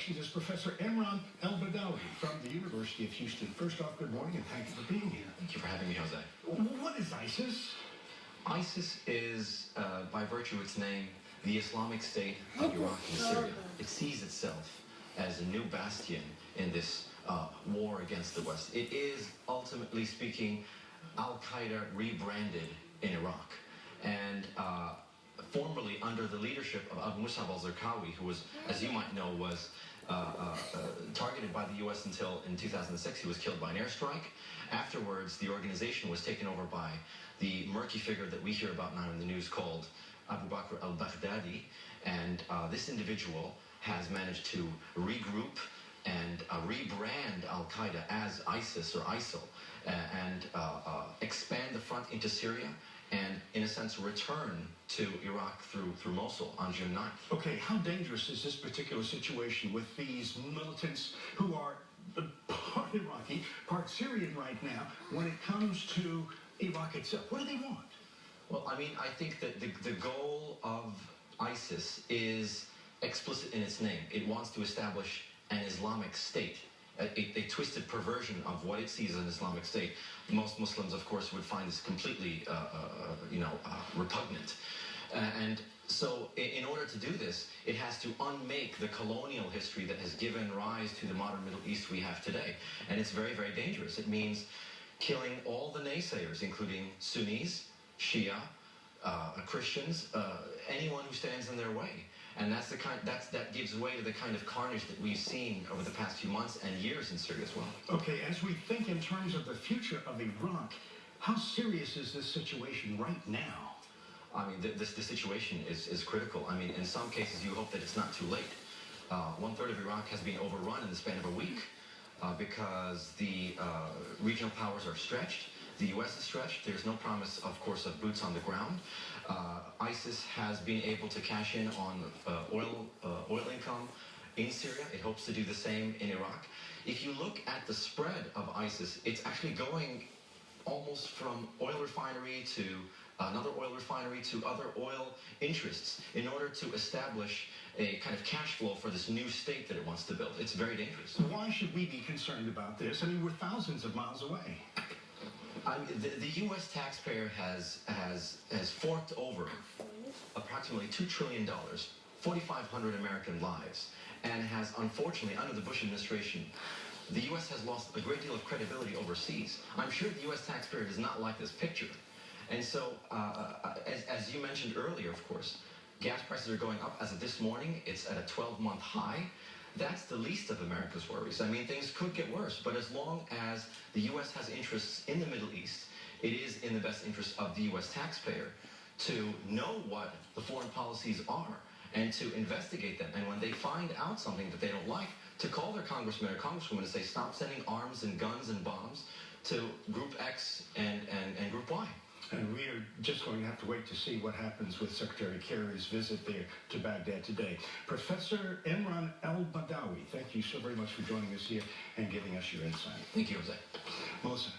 questions is Professor Emran El-Badawi from the University of Houston. First off, good morning and thank you for being here. Thank you for having me, Jose. What is ISIS? ISIS is, by virtue of its name, the Islamic State of Iraq and Syria. It sees itself as a new bastion in this war against the West. It is, ultimately speaking, Al-Qaeda rebranded in Iraq. And formerly under the leadership of Abu Musab al-Zarqawi, who was, as you might know, was targeted by the U.S. until in 2006 he was killed by an airstrike. Afterwards, the organization was taken over by the murky figure that we hear about now in the news called Abu Bakr al-Baghdadi. And this individual has managed to regroup and rebrand Al-Qaeda as ISIS or ISIL and expand the front into Syria and, in a sense, return to Iraq through Mosul on June 9th. Okay, how dangerous is this particular situation with these militants who are part Iraqi, part Syrian right now, when it comes to Iraq itself? What do they want? Well, I mean, I think that the goal of ISIS is explicit in its name. It wants to establish an Islamic State, a twisted perversion of what it sees as an Islamic State. Most Muslims, of course, would find this completely, repugnant. And so in order to do this, it has to unmake the colonial history that has given rise to the modern Middle East we have today. And it's very, very dangerous. It means killing all the naysayers, including Sunnis, Shia, Christians, anyone who stands in their way. And that's that gives way to the kind of carnage that we've seen over the past few months and years in Syria as well. Okay, as we think in terms of the future of Iraq, how serious is this situation right now? I mean, the situation is critical. I mean, in some cases, you hope that it's not too late. 1/3 of Iraq has been overrun in the span of a week because the regional powers are stretched. The U.S. is stretched. There's no promise, of course, of boots on the ground. ISIS has been able to cash in on oil income in Syria. It hopes to do the same in Iraq. If you look at the spread of ISIS, it's actually going almost from oil refinery to another oil refinery to other oil interests in order to establish a kind of cash flow for this new state that it wants to build. It's very dangerous. Why should we be concerned about this? I mean, we're thousands of miles away. I mean, the U.S. taxpayer has forked over approximately $2 trillion, 4,500 American lives, and has, unfortunately, under the Bush administration, the U.S. has lost a great deal of credibility overseas. I'm sure the U.S. taxpayer does not like this picture. And so, as you mentioned earlier, of course, gas prices are going up. As of this morning, it's at a 12-month high. That's the least of America's worries. I mean, things could get worse, but as long as the U.S. has interests in the Middle East, it is in the best interest of the U.S. taxpayer to know what the foreign policies are and to investigate them. And when they find out something that they don't like, to call their congressman or congresswoman and say, stop sending arms and guns and bombs to Group X and Group Y. And we are just going to have to wait to see what happens with Secretary Kerry's visit there to Baghdad today. Professor Emran El-Badawi, thank you so very much for joining us here and giving us your insight. Thank you, Jose. Melissa.